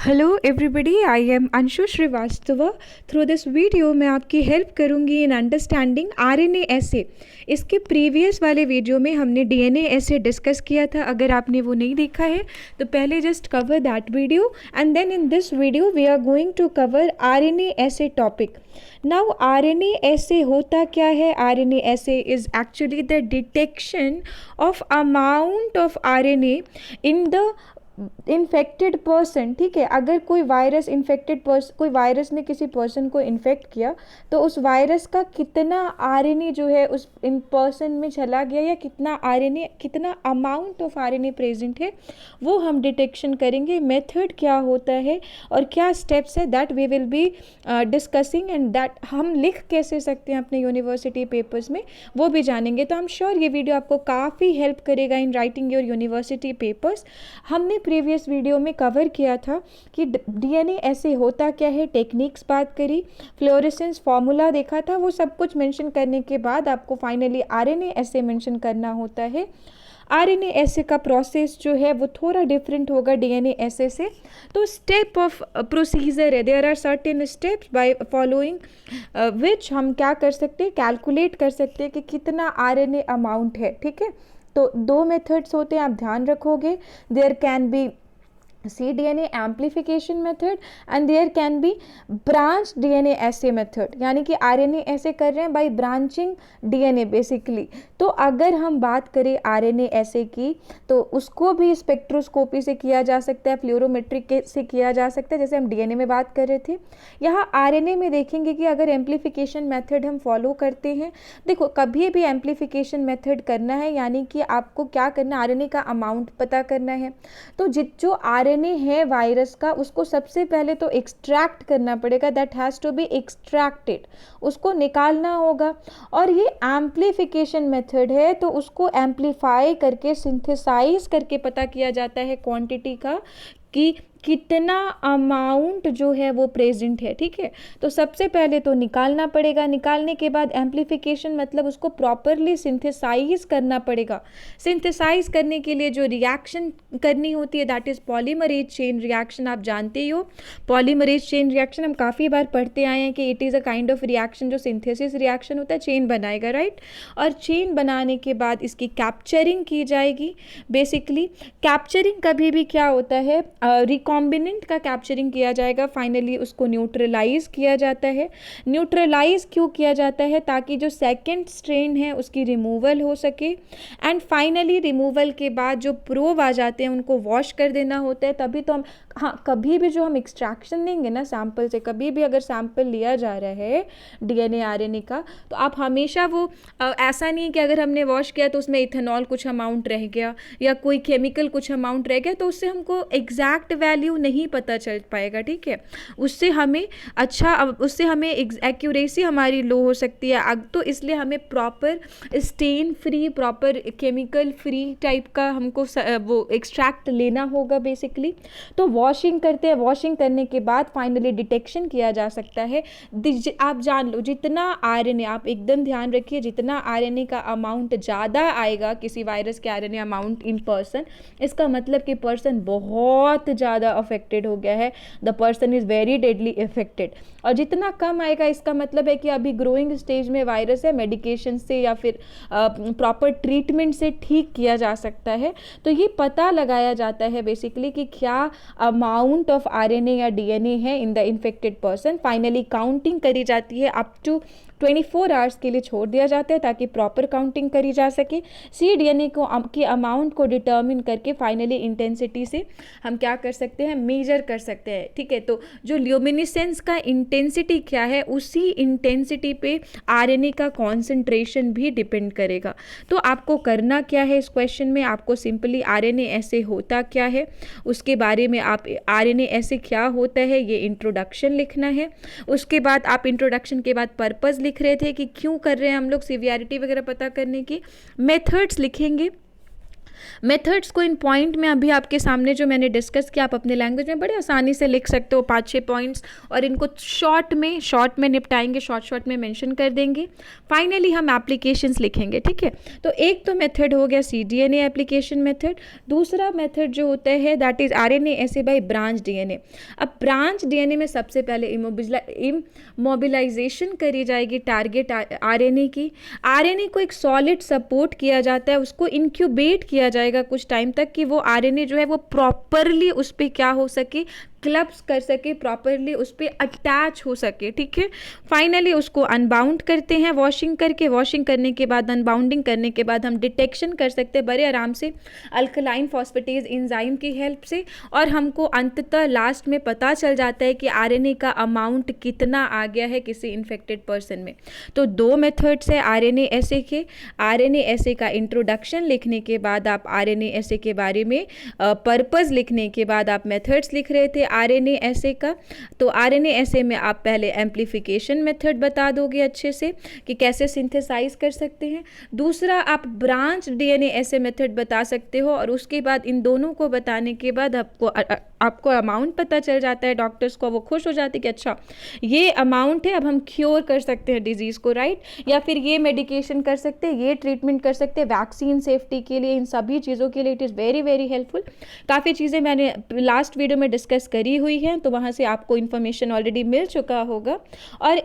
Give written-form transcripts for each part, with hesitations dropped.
Hello everybody, I am Anshu Srivastava. Through this video मैं आपकी help करूंगी इन अंडरस्टैंडिंग आरएनए एसे। इसके प्रीवियस वाले वीडियो में हमने डीएनए एसे डिस्कस किया था। अगर आपने वो नहीं देखा है तो पहले just cover that video and then in this video we are going to cover RNA assay topic. Now RNA assay होता क्या है? RNA assay is actually the detection of amount of RNA in the infected person. ठीक है, अगर कोई virus infected person, कोई virus ने किसी पर्सन को इन्फेक्ट किया तो उस वायरस का कितना आरएनए जो है उस इन पर्सन में चला गया, या कितना आरएनए, कितना अमाउंट ऑफ आरएनए प्रेजेंट है, वो हम डिटेक्शन करेंगे। मेथड क्या होता है और क्या स्टेप्स है, that we will be discussing and that हम लिख कैसे सकते हैं अपने यूनिवर्सिटी पेपर्स में, वो भी जानेंगे। तो आई एम श्योर ये वीडियो आपको काफ़ी हेल्प करेगा in writing your university papers. हमने प्रीवियस वीडियो में कवर किया था कि डीएनए ऐसे होता क्या है, टेक्निक्स बात करी, फ्लोरेसेंस फार्मूला देखा था। वो सब कुछ मेंशन करने के बाद आपको फाइनली आरएनए ऐसे मेंशन करना होता है। आरएनए ऐसे का प्रोसेस जो है वो थोड़ा डिफरेंट होगा डीएनए ऐसे से। तो स्टेप ऑफ प्रोसीजर है, there are certain steps by following which हम क्या कर सकते हैं, कैलकुलेट कर सकते हैं कि कितना आरएनए अमाउंट है। ठीक है, तो दो मेथड्स होते हैं, आप ध्यान रखोगे। There can be cDNA amplification method and there can be branch DNA assay method, यानी कि RNA ऐसे कर रहे हैं by branching DNA बेसिकली। तो अगर हम बात करें RNA ऐसे की तो उसको भी स्पेक्ट्रोस्कोपी से किया जा सकता है, फ्लोरोमेट्रिक से किया जा सकता है, जैसे हम DNA में बात कर रहे थे। यहाँ RNA में देखेंगे कि अगर एम्प्लीफिकेशन मेथड हम फॉलो करते हैं, देखो कभी भी एम्प्लीफिकेशन मेथड करना है यानी कि आपको क्या करना है, RNA का अमाउंट पता करना है। तो जो आरएनए है वायरस का, उसको सबसे पहले तो एक्सट्रैक्ट करना पड़ेगा, that has to be extracted, उसको निकालना होगा। और ये एम्प्लीफिकेशन मेथड है तो उसको एम्प्लीफाई करके, सिंथेसाइज करके पता किया जाता है क्वांटिटी का कि कितना अमाउंट जो है वो प्रेजेंट है। ठीक है, तो सबसे पहले तो निकालना पड़ेगा, निकालने के बाद एम्प्लीफिकेशन मतलब उसको प्रॉपरली सिंथेसाइज करना पड़ेगा। सिंथेसाइज करने के लिए जो रिएक्शन करनी होती है that is polymerase chain reaction. आप जानते ही हो पॉलीमरेज चेन रिएक्शन हम काफ़ी बार पढ़ते आए हैं कि it is a kind of reaction जो सिंथेसिस रिएक्शन होता है, चेन बनाएगा, राइट। और चेन बनाने के बाद इसकी कैप्चरिंग की जाएगी। बेसिकली कैप्चरिंग कभी भी क्या होता है, रिकॉम्बिनेंट का कैप्चरिंग किया जाएगा, फाइनली उसको न्यूट्रलाइज किया जाता है। न्यूट्रलाइज क्यों किया जाता है? ताकि जो सेकेंड स्ट्रेन है उसकी रिमूवल हो सके। एंड फाइनली रिमूवल के बाद जो प्रोब आ जाते हैं उनको वॉश कर देना होता है, तभी तो हम, हाँ, कभी भी जो हम एक्सट्रैक्शन लेंगे ना सैंपल से, कभी भी अगर सैंपल लिया जा रहा है डीएनए आरएनए का, तो आप हमेशा वो ऐसा नहीं है कि अगर हमने वॉश किया तो उसमें इथेनॉल कुछ अमाउंट रह गया या कोई केमिकल कुछ अमाउंट रह गया तो उससे हमको एग्जैक्ट वैल्यू नहीं पता चल पाएगा। ठीक है, उससे हमें उससे हमें एक्यूरेसी हमारी लो हो सकती है। तो इसलिए हमें proper stain free, proper chemical free type का हमको वो एक्सट्रैक्ट लेना होगा बेसिकली। तो वॉशिंग करते हैं, वॉशिंग करने के बाद फाइनली डिटेक्शन किया जा सकता है। आप जान लो जितना आरएनए, आप एकदम ध्यान रखिए, जितना आरएनए का अमाउंट ज़्यादा आएगा किसी वायरस के आरएनए अमाउंट इन पर्सन, इसका मतलब कि पर्सन बहुत ज़्यादा अफेक्टेड हो गया है, the person is very deadly affected. और जितना कम आएगा इसका मतलब है कि अभी ग्रोइंग स्टेज में वायरस है, मेडिकेशन से या फिर प्रॉपर ट्रीटमेंट से ठीक किया जा सकता है। तो ये पता लगाया जाता है बेसिकली कि क्या अमाउंट ऑफ आरएनए या डीएनए है इन the infected person. Finally counting करी जाती है, अप टू 24 आवर्स के लिए छोड़ दिया जाता है ताकि प्रॉपर काउंटिंग करी जा सके। cDNA को की अमाउंट को डिटर्मिन करके फाइनली इंटेंसिटी से हम क्या कर सकते हैं, मेजर कर सकते हैं। ठीक है, तो जो ल्यूमिनिसेंस का इंटेंसिटी क्या है, उसी इंटेंसिटी पे आरएनए का कॉन्सेंट्रेशन भी डिपेंड करेगा। तो आपको करना क्या है इस क्वेश्चन में, आपको सिंपली आरएनए ऐसे होता क्या है उसके बारे में, आप आरएनए ऐसे क्या होता है ये इंट्रोडक्शन लिखना है। उसके बाद आप इंट्रोडक्शन के बाद पर्पस लिख रहे थे कि क्यों कर रहे हैं हम लोग, सीवियरिटी वगैरह पता करने की, मेथड्स लिखेंगे। मेथड्स को इन पॉइंट में अभी आपके सामने जो मैंने डिस्कस किया, आप अपने लैंग्वेज में बड़े आसानी से लिख सकते हो 5-6 पॉइंट्स, और इनको शॉर्ट में निपटाएंगे, शॉर्ट में मेंशन कर देंगे। फाइनली हम एप्लीकेशंस लिखेंगे, ठीक है। तो एक तो मेथड हो गया cDNA एप्लीकेशन मेथड। दूसरा मेथड जो होता है दैट इज़ RNA ऐसे बाय ब्रांच DNA। अब ब्रांच DNA में सबसे पहले इमोबिलाइजेशन करी जाएगी टारगेट RNA की। RNA को एक सॉलिड सपोर्ट किया जाता है, उसको इंक्यूबेट किया जाएगा कुछ टाइम तक कि वो RNA जो है वो प्रॉपरली उस पर क्या हो सके, क्लब्स कर सके, प्रॉपरली उस पर अटैच हो सके, ठीक है। फाइनली उसको अनबाउंड करते हैं वॉशिंग करके। वॉशिंग करने के बाद, अनबाउंडिंग करने के बाद हम डिटेक्शन कर सकते हैं बड़े आराम से अल्कलाइन फॉस्फेटेज एंजाइम की हेल्प से, और हमको अंततः लास्ट में पता चल जाता है कि RNA का अमाउंट कितना आ गया है किसी इन्फेक्टेड पर्सन में। तो 2 मेथड्स है RNA ऐसे के। RNA ऐसे का इंट्रोडक्शन लिखने के बाद आप RNA ऐसे के बारे में पर्पस लिखने के बाद आप मेथड्स लिख रहे थे RNA ऐसे का। तो RNA ऐसे में आप पहले एम्प्लीफिकेशन मेथड बता दोगे अच्छे से कि कैसे सिंथेसाइज कर सकते हैं। दूसरा आप ब्रांच DNA ऐसे मेथड बता सकते हो, और उसके बाद इन दोनों को बताने के बाद आपको अमाउंट पता चल जाता है, डॉक्टर्स को वो खुश हो जाते हैं कि अच्छा ये अमाउंट है, अब हम क्योर कर सकते हैं डिजीज़ को, राइट। या फिर ये मेडिकेशन कर सकते हैं, ये ट्रीटमेंट कर सकते हैं, वैक्सीन सेफ्टी के लिए, इन सभी चीज़ों के लिए it is very very helpful. काफ़ी चीज़ें मैंने लास्ट वीडियो में डिस्कस करी हुई हैं, तो वहाँ से आपको इन्फॉर्मेशन ऑलरेडी मिल चुका होगा। और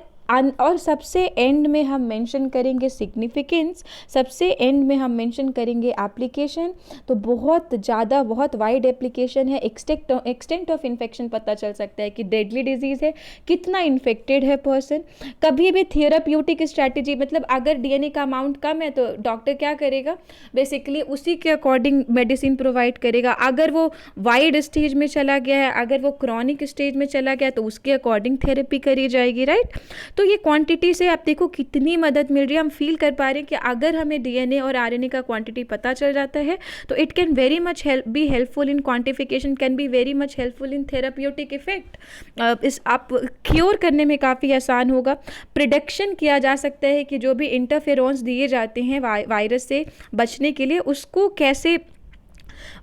सबसे एंड में हम मेंशन करेंगे सिग्निफिकेंस, सबसे एंड में हम मेंशन करेंगे एप्लीकेशन। तो बहुत ज़्यादा, बहुत वाइड एप्लीकेशन है। एक्सटेंट ऑफ इन्फेक्शन पता चल सकता है कि डेडली डिजीज़ है, कितना इन्फेक्टेड है पर्सन। कभी भी थेराप्यूटिक स्ट्रैटेजी, मतलब अगर DNA का अमाउंट कम है तो डॉक्टर क्या करेगा, बेसिकली उसी के अकॉर्डिंग मेडिसिन प्रोवाइड करेगा। अगर वो वाइड स्टेज में चला गया है, अगर वो क्रॉनिक स्टेज में चला गया, तो उसके अकॉर्डिंग थेरेपी करी जाएगी, राइट। तो ये क्वांटिटी से आप देखो कितनी मदद मिल रही है। हम फील कर पा रहे हैं कि अगर हमें DNA और RNA का क्वांटिटी पता चल जाता है तो it can very much be helpful in quantification, can be very much helpful in therapeutic effect. इस आप क्योर करने में काफ़ी आसान होगा। प्रिडिक्शन किया जा सकता है कि जो भी इंटरफेरेंस दिए जाते हैं वायरस से बचने के लिए, उसको कैसे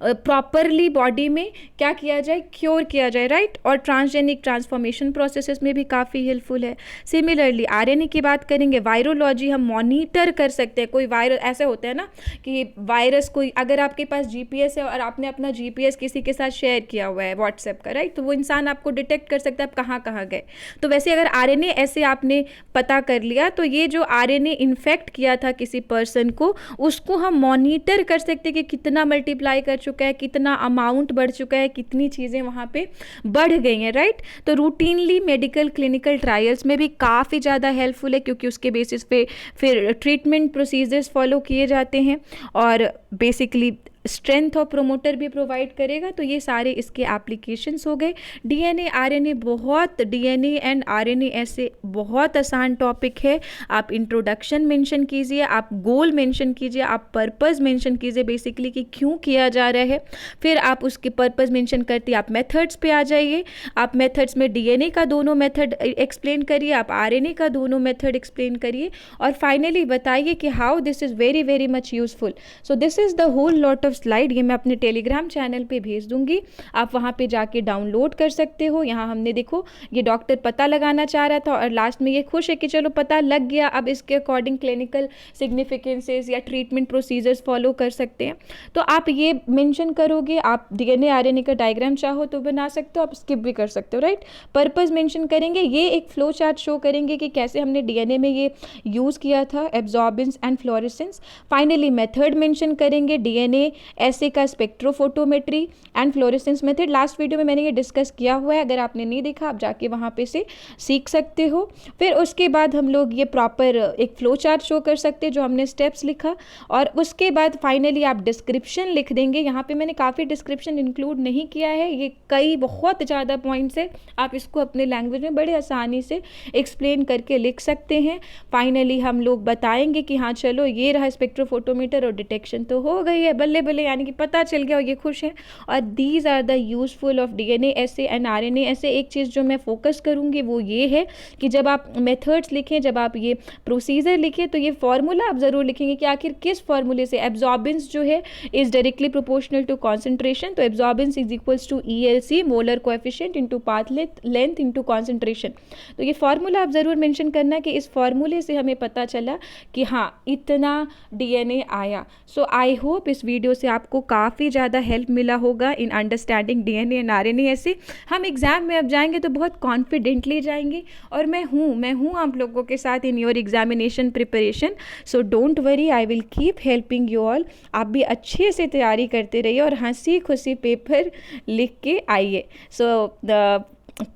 प्रॉपरली बॉडी में क्या किया जाए, क्योर किया जाए, राइट। और ट्रांसजेनिक ट्रांसफॉर्मेशन प्रोसेसेस में भी काफ़ी हेल्पफुल है। सिमिलरली RNA की बात करेंगे, वायरोलॉजी हम मॉनिटर कर सकते हैं। कोई वायरस ऐसे होता है ना कि वायरस कोई, अगर आपके पास GPS है और आपने अपना GPS किसी के साथ शेयर किया हुआ है व्हाट्सएप का, राइट, तो वो इंसान आपको डिटेक्ट कर सकता है आप कहाँ कहाँ गए। तो वैसे अगर RNA ऐसे आपने पता कर लिया, तो ये जो RNA इन्फेक्ट किया था किसी पर्सन को, उसको हम मॉनिटर कर सकते हैं कि कितना मल्टीप्लाई कर चुका है, कितना अमाउंट बढ़ चुका है, कितनी चीज़ें वहाँ पे बढ़ गई हैं, राइट। तो रूटीनली मेडिकल क्लिनिकल ट्रायल्स में भी काफ़ी ज़्यादा हेल्पफुल है, क्योंकि उसके बेसिस पे फिर ट्रीटमेंट प्रोसीजर्स फॉलो किए जाते हैं, और बेसिकली स्ट्रेंथ और प्रोमोटर भी प्रोवाइड करेगा। तो ये सारे इसके एप्लीकेशंस हो गए। DNA RNA बहुत, DNA एंड RNA ऐसे बहुत आसान टॉपिक है। आप इंट्रोडक्शन मेंशन कीजिए, आप गोल मेंशन कीजिए, आप पर्पस मेंशन कीजिए बेसिकली कि क्यों किया जा रहा है। फिर आप उसके पर्पस मेंशन करते आप मेथड्स पे आ जाइए। आप मेथड्स में DNA का दोनों मेथड एक्सप्लेन करिए, आप RNA का दोनों मेथड एक्सप्लेन करिए, और फाइनली बताइए कि how this is very very much useful. So this is the whole lot of slide. ये मैं अपने टेलीग्राम चैनल पे भेज दूंगी, आप वहाँ पे जाके डाउनलोड कर सकते हो। यहाँ हमने देखो ये डॉक्टर पता लगाना चाह रहा था और लास्ट में ये खुश है कि चलो पता लग गया, अब इसके अकॉर्डिंग क्लिनिकल सिग्निफिकेंसेस या ट्रीटमेंट प्रोसीजर्स फॉलो कर सकते हैं। तो आप ये मेंशन करोगे, आप DNA RNA का डायग्राम चाहो तो बना सकते हो, आप स्किप भी कर सकते हो, राइट। पर्पस मेंशन करेंगे, ये एक फ्लो चार्ट शो करेंगे कि कैसे हमने DNA में ये यूज़ किया था, absorbance and fluorescence. Finally method mention करेंगे, DNA ऐसे का spectrophotometry and fluorescence method. Last video में मैंने ये डिस्कस किया हुआ है, अगर आपने नहीं देखा आप जाके वहाँ पे से सीख सकते हो। फिर उसके बाद हम लोग ये प्रॉपर एक फ्लो चार्ट शो कर सकते हैं जो हमने स्टेप्स लिखा, और उसके बाद फाइनली आप डिस्क्रिप्शन लिख देंगे। यहाँ पे मैंने काफ़ी डिस्क्रिप्शन इंक्लूड नहीं किया है, ये कई बहुत ज़्यादा पॉइंट्स है, आप इसको अपने लैंग्वेज में बड़े आसानी से एक्सप्लेन करके लिख सकते हैं। फाइनली हम लोग बताएंगे कि हाँ चलो ये रहा स्पेक्ट्रोफोटोमीटर और डिटेक्शन तो हो गई है, बल्ले बल्ले सक्सेसफुल है, यानी कि पता चल गया और ये खुश हैं। और these are the useful of DNA ऐसे एंड आरएनए ऐसे। एक चीज़ जो मैं फोकस करूँगी वो ये है कि जब आप मेथड्स लिखें, जब आप ये प्रोसीजर लिखें, तो ये फार्मूला आप ज़रूर लिखेंगे कि आखिर किस फार्मूले से एब्जॉर्बेंस जो है is directly proportional to concentration. तो absorbance is equals to ELC, molar coefficient into path length into concentration. तो ये फार्मूला आप ज़रूर मेंशन करना कि इस फार्मूले से हमें पता चला कि हाँ इतना डीएनए आया। सो आई होप इस वीडियो से आपको काफ़ी ज़्यादा हेल्प मिला होगा in understanding DNA and RNA ऐसे। हम एग्ज़ाम में अब जाएंगे तो बहुत कॉन्फिडेंटली जाएंगे, और मैं हूँ आप लोगों के साथ in your examination preparation. So don't worry, I will keep helping you all. आप भी अच्छे से तैयारी करते रहिए और हंसी खुशी पेपर लिख के आइए। So the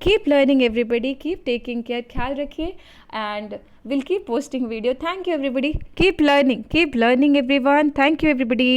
keep learning everybody, keep taking care, ख्याल रखिए, and we'll keep posting video. Thank you everybody, keep learning everyone. Thank you everybody.